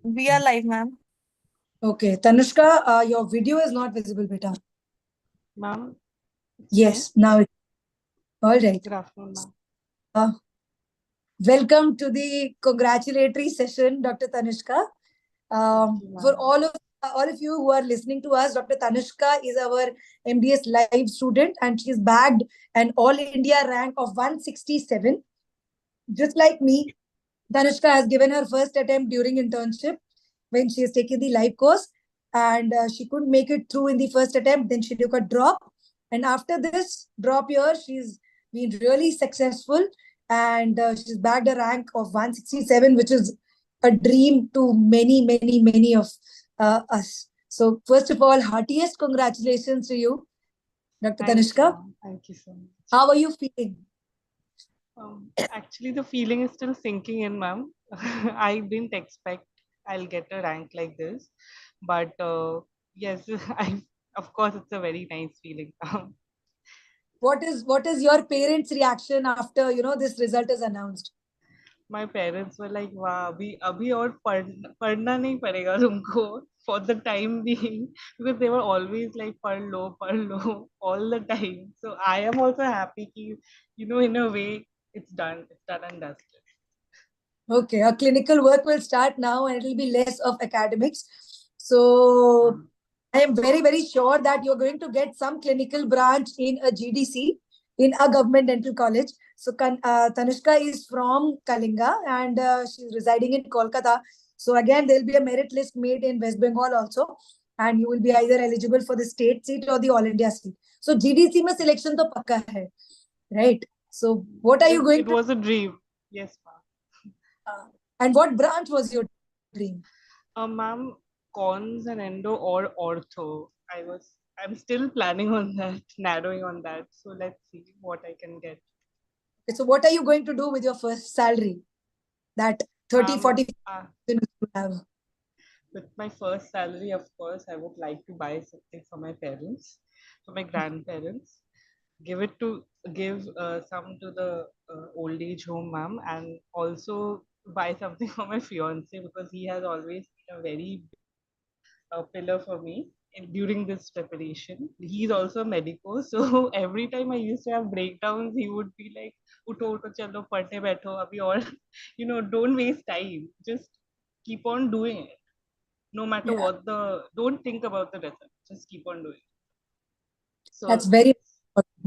We are live, ma'am. Okay, Tanushka, your video is not visible, beta. Ma'am, it's me. Yes, now it's all right. Good afternoon, ma'am. Uh, Welcome to the congratulatory session, Dr. Tanushka. Thank you, For ma'am. all of you who are listening to us, Dr. Tanushka is our MDS live student, and she's bagged an All India rank of 167. Just like me, Tanushka has given her first attempt during internship when she has taken the live course, and she couldn't make it through in the first attempt. Then she took a drop, and after this drop year, she's been really successful, and she's bagged a rank of 167, which is a dream to many of us. So first of all, heartiest congratulations to you, Dr. Thank you, Tanushka. ma'am. Thank you so much. How are you feeling? Actually, the feeling is still sinking in, ma'am. I didn't expect I'll get a rank like this, but yes, of course, it's a very nice feeling. What is your parents' reaction after this result is announced? My parents were like, "वाह, अभी और पढ़ना नहीं पड़ेगा तुमको for the time being," because they were always like, पढ़ लो all the time. So I am also happy कि, in a way, it's done and dusted. Okay, our clinical work will start now and it will be less of academics. So I am very sure that you're going to get some clinical branch in a GDC, in a government dental college. So Tanushka is from Kalinga and she's residing in Kolkata. So again, there'll be a merit list made in West Bengal also. And you will be either eligible for the state seat or the All India seat. So GDC mein selection to pakka hai, right? So what are you going It to... was a dream. Yes, ma'am. And what branch was your dream? Ma'am, cons and endo or ortho. I'm still planning on that, narrowing on that. So let's see what I can get. Okay, so what are you going to do with your first salary? That 30, Ma'am, 40 you have. with my first salary, of course, I would like to buy something for my parents, for my grandparents. Give some to the old age home, ma'am, and also buy something for my fiance because he has always been a very pillar for me during this preparation. He's also a medico, so every time I used to have breakdowns, he would be like, "Utho, utho, chalo, padne baitho, abhi aur," don't waste time. Just keep on doing it. No matter Yeah, what don't think about the result. Just keep on doing it. that's So very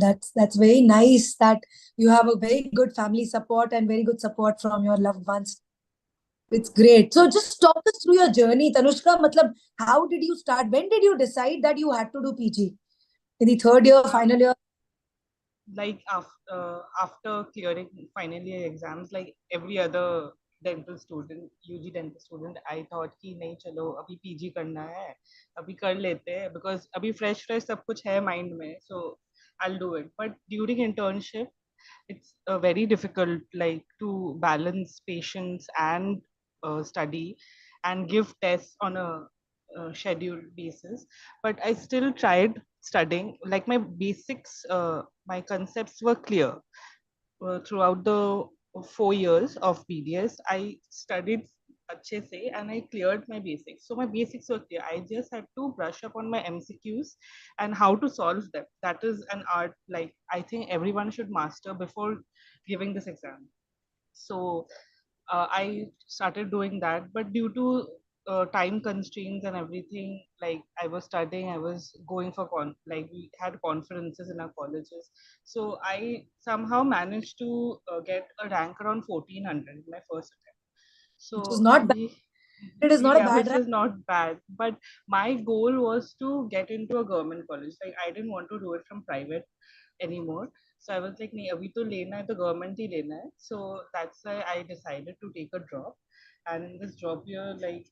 that's very nice that you have a very good family support and very good support from your loved ones. It's great. So just talk us through your journey, Tanushka. Matlab, how did you start? When did you decide that you had to do PG? In the third year, final year? like after clearing final year exams, like every other dental student, UG dental student, I thought कि नहीं चलो अभी PG करना है, अभी कर लेते हैं because अभी fresh सब कुछ है mind में, so I'll do it. But during internship, it's very difficult, like to balance patients and study and give tests on a scheduled basis. But I still tried studying. Like my basics, my concepts were clear throughout the 4 years of BDS. I studied अच्छे से and I cleared my basics. So my basics were clear. I just had to brush up on my MCQs and how to solve them. That is an art, like I think everyone should master before giving this exam. So I started doing that, but due to time constraints and everything, like I was studying, I was going for like we had conferences in our colleges, so I somehow managed to get a rank around 1400 in my first attempt. Which was So not bad. It is not a yeah, bad which rank. is not bad, but my goal was to get into a government college. Like I didn't want to do it from private anymore. So I was like, नहीं अभी तो लेना है तो government ही लेना है. So that's why I decided to take a drop. And in this drop year, like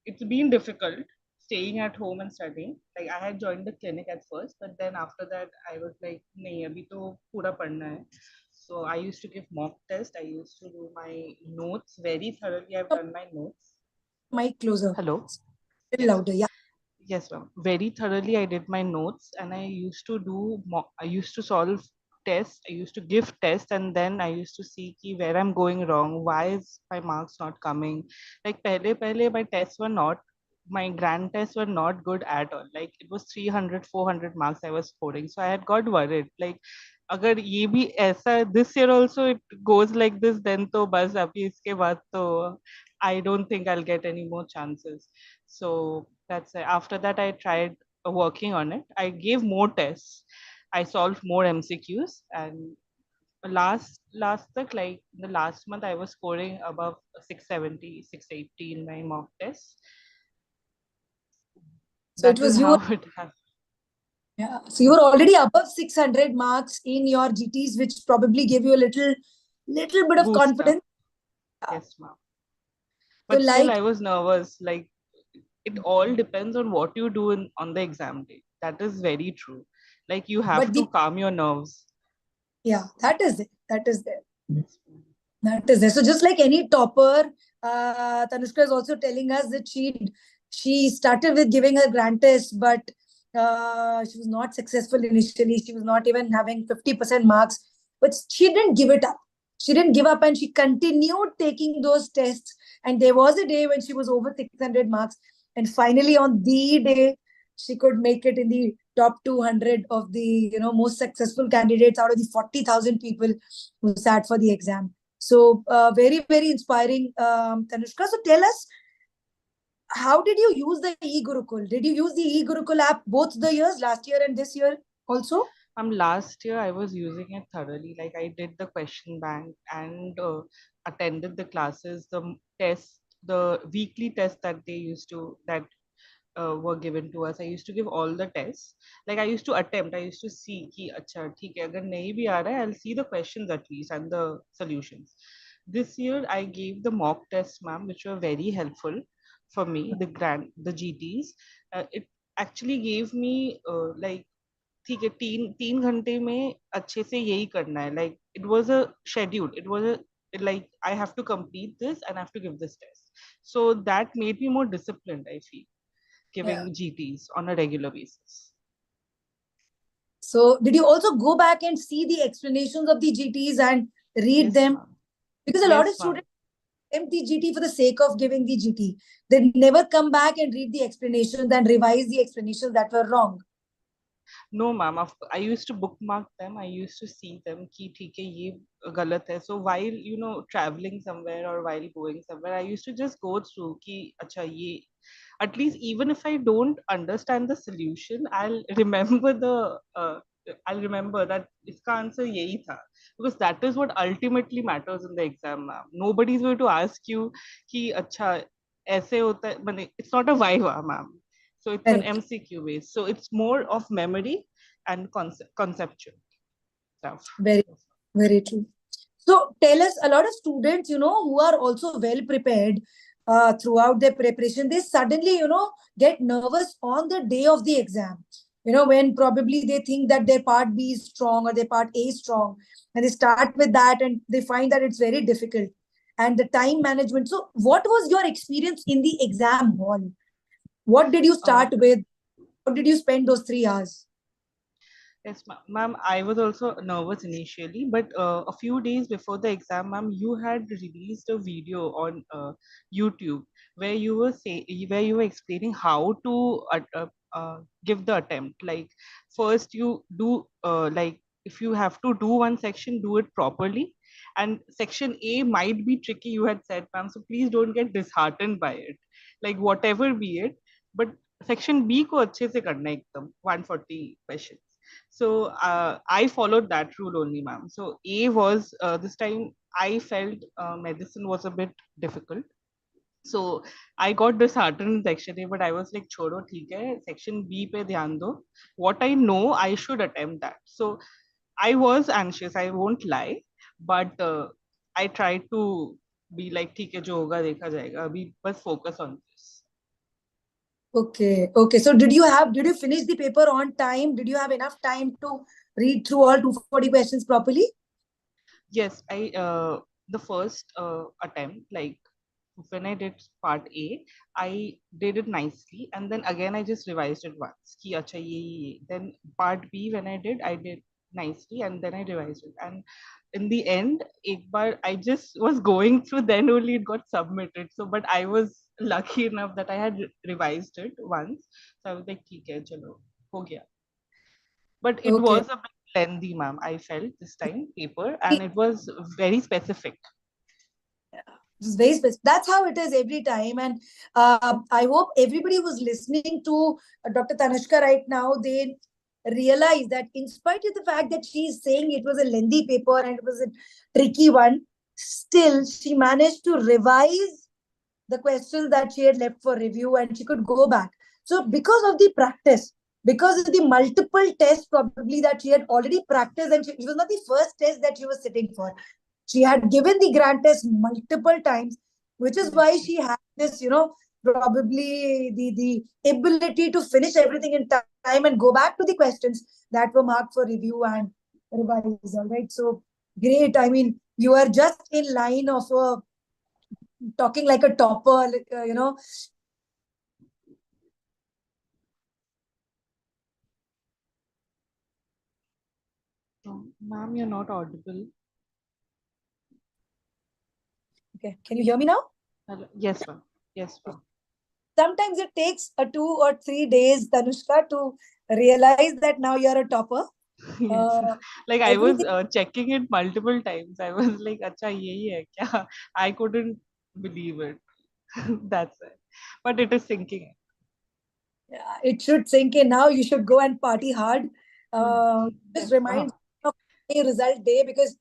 it's been difficult staying at home and studying. Like I had joined the clinic at first, but then after that I was like, नहीं अभी तो पूरा पढ़ना है. So I used to give mock test. I used to do my notes very thoroughly. I've done my notes. Mic closer. Hello. Still Yes. louder. Yeah. Yes, ma'am. Very thoroughly, I did my notes, and I used to solve test. I used to give tests, and then I used to see ki where I'm going wrong. Why is my marks not coming? Like pehle my tests were not, my grand tests were not good at all. Like it was 300, 400 marks I was scoring. So I had got worried. Like अगर ये भी ऐसा this year also it goes like this, then तो बस अभी इसके बाद तो I don't think I'll get any more chances. So that's it. After that I tried working on it. I gave more tests. I solved more MCQs, and last tak, like the last month I was scoring above 670, 680 in my mock tests. So it That is was how you. it happened. Yeah. So you were already above 600 marks in your GTs, which probably gave you a little bit of Boost up. confidence. Yes, ma'am. So But still like, I was nervous. Like it all depends on what you do on the exam day. That is very true. Like you have but to the calm your nerves. yeah, that is it. That is there. Yes, That is there. So just like any topper, Tanushka is also telling us that she started with giving her grand test, but she was not successful initially. She was not even having 50% marks, but she didn't give it up. She didn't give up, and she continued taking those tests. And there was a day when she was over 600 marks, and finally on the day she could make it in the top 200 of the most successful candidates out of the 40,000 people who sat for the exam. So very, very inspiring, Tanushka. So tell us, how did you use the eGurukul? Did you use the eGurukul app both the years, last year and this year also? Last year I was using it thoroughly. Like I did the question bank and attended the classes, the test, the weekly tests that they used to that were given to us. I used to give all the tests. Like I used to attempt. I used to see कि अच्छा ठीक है अगर नहीं भी आ रहा है, I'll see the questions at least and the solutions. This year I gave the mock tests, ma'am, which were very helpful for me. The GTs. It actually gave me like ठीक है 3 घंटे में अच्छे से यही करना है. Like it was a schedule. It was a like I have to complete this and I have to give this test. So that made me more disciplined, I feel, Yeah. giving GTs on a regular basis. So did you also go back and see the explanations of the GTs and read Yes, them? ma'am. Because a lot of Yes, ma'am. students attempt the GT for the sake of giving the GT. They never come back and read the explanations and revise the explanations that were wrong. No, ma'am. I used to bookmark them. I used to see them कि ठीक है ये गलत है. So while traveling somewhere or while going somewhere, I used to just go through कि अच्छा ये at least even if I don't understand the solution, I'll remember that इसका answer यही था, because that is what ultimately matters in the exam, ma'am. Nobody is going to ask you कि अच्छा ऐसे होता है. It's not a viva, ma'am. So it's an Correct. MCQ based. So it's more of memory and conceptual stuff. Very, very true. So tell us, a lot of students, who are also well prepared throughout their preparation, they suddenly, get nervous on the day of the exam. When probably they think that their part B is strong or their part A is strong, and they start with that and they find that it's very difficult. And the time management. So, what was your experience in the exam hall? What did you Uh, start with? How did you spend those 3 hours? Yes, ma'am. I was also nervous initially, but a few days before the exam, ma'am, you had released a video on YouTube where where you were explaining how to give the attempt. Like first, you do like if you have to do one section, do it properly. And section A might be tricky, you had said, ma'am. So please don't get disheartened by it. Like whatever be it, but section B को अच्छे से करना है एकदम 140 questions. So I followed that rule only, ma'am. So A was this time I felt medicine was a bit difficult. So I got disheartened in section A, but I was like, छोड़ो ठीक है, section B पे ध्यान दो. What I know, I should attempt that. So I was anxious, I won't lie, but I tried to be like, ठीक है, जो होगा देखा जाएगा. अभी बस focus on this. Okay, okay. So did you finish the paper on time? Did you have enough time to read through all 240 questions properly? Yes, I the first attempt, like when I did part A, I did it nicely, and then again I just revised it once. Ki, acha, ye. Then part B, when I did nicely, and then I revised it. And in the end, ek bar I just was going through, then only it got submitted. So, but I was lucky enough that I had revised it once. So I was like, "ठीक है, चलो, हो गया." But it Okay. was a bit lengthy, ma'am. I felt this time paper, and it was very specific. It's very specific. That's how it is every time. And I hope everybody who's listening to Dr. Tanushka right now, they realize that in spite of the fact that she's saying it was a lengthy paper and it was a tricky one, still she managed to revise the questions that she had left for review and she could go back. So because of the practice, because of the multiple tests probably that she had already practiced, and it was not the first test that she was sitting for. She had given the grant test multiple times, which is why she had this, probably the ability to finish everything in time and go back to the questions that were marked for review and revise. All right. So great. I mean, you are just in line of talking like a topper, Ma'am, you're not audible. Okay, can you hear me now? Hello? Yes, ma'am. Yes, ma'am. Sometimes it takes 2 or 3 days, Tanushka, to realize that now you're a topper. Yes. Uh, Like I was everything. checking it multiple times. I was like, "Acha, yehi hai kya?" I couldn't believe it. That's it. But it is sinking. It should sink in now. You should go and party hard. Just Yes, reminds ma'am. me of a result day because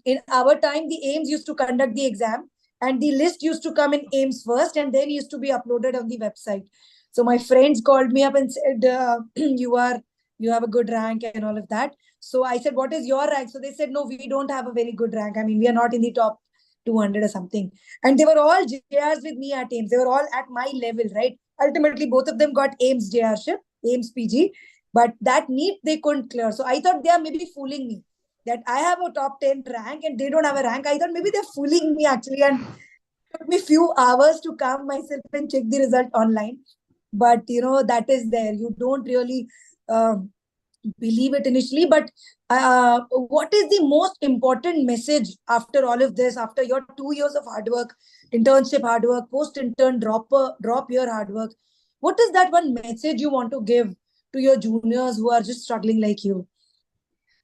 in our time, the AIMS used to conduct the exam and the list used to come in AIMS first and then used to be uploaded on the website. So my friends called me up and said, you have a good rank and all of that. So I said, what is your rank? So they said, no, we don't have a very good rank. I mean, we are not in the top 200 or something. And they were all JRs with me at AIMS. They were all at my level, right? Ultimately, both of them got AIMS JRship, AIMS PG, but that NEET they couldn't clear. So I thought they are maybe fooling me that I have a top 10 rank and they don't have a rank. I thought maybe they're fooling me actually, and it took me few hours to calm myself and check the result online. But that is there. You don't really believe it initially. But what is the most important message after all of this, after your 2 years of hard work, internship hard work, post intern drop year hard work? What is that one message you want to give to your juniors who are just struggling like you?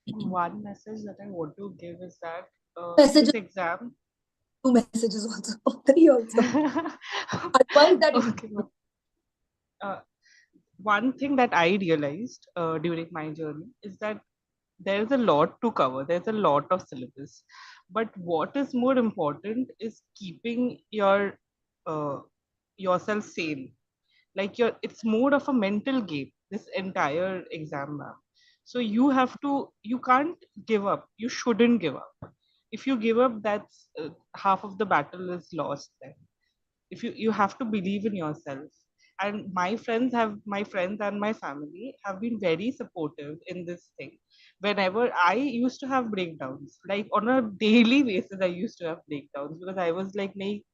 One message that I want to give is that this Messages, exam. two messages also, three also. Advice that you Okay. Uh, One thing that I realized during my journey is that there's a lot to cover. There's a lot of syllabus, but what is more important is keeping uh, yourself sane. Like it's more of a mental game. This entire exam, ma'am. So you can't give up. You shouldn't give up. If you give up, that's half of the battle is lost. Then if you have to believe in yourself. And my friends and my family have been very supportive in this thing. Whenever I used to have breakdowns, like on a daily basis I used to have breakdowns because I was like, nahi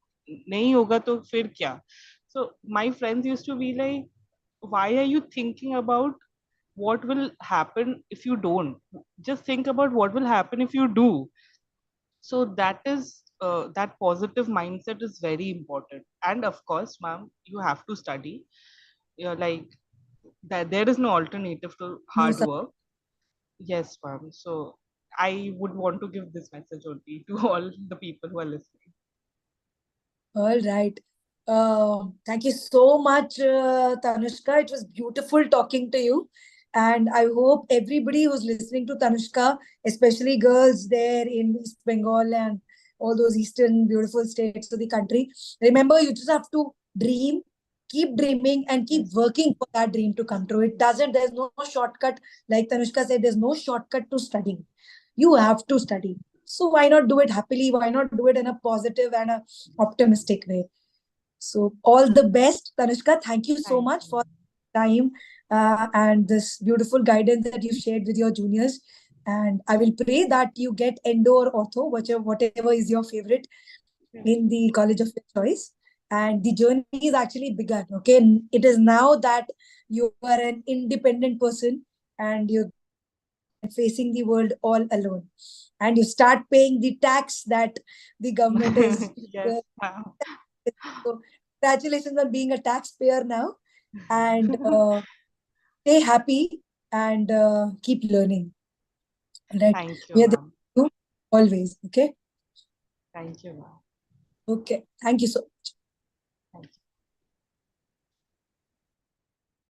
hoga to fir kya. So my friends used to be like, why are you thinking about what will happen if you don't? Just think about what will happen if you do. So that is that positive mindset is very important. And of course, ma'am, you have to study. You're like that. There is no alternative to no, hard sir. work. Yes, ma'am. So I would want to give this message only to all the people who are listening. All right. Thank you so much, Tanushka. It was beautiful talking to you. And I hope everybody who's listening to Tanushka, especially girls there in East Bengal and all those eastern beautiful states of the country, remember you just have to dream, keep dreaming, and keep Yes. working for that dream to come true. There's no shortcut. Like Tanushka said, there's no shortcut to studying. You have to study. So why not do it happily? Why not do it in a positive and a optimistic way? So all the best, Tanushka. Thank you so Thank much you. for time and this beautiful guidance that you've shared with your juniors. And I will pray that you get endo or ortho, whatever is your favorite Yes. in the college of your choice. And the journey is actually begun. Okay, it is now that you are an independent person and you're facing the world all alone. And you start paying the tax that the government is. Yes, ma'am. So congratulations on being a taxpayer now. And stay happy and keep learning. Right? Thank you, We are there ma'am. for you always. Okay. Thank you, ma'am. Okay. Thank you so much. Thank you.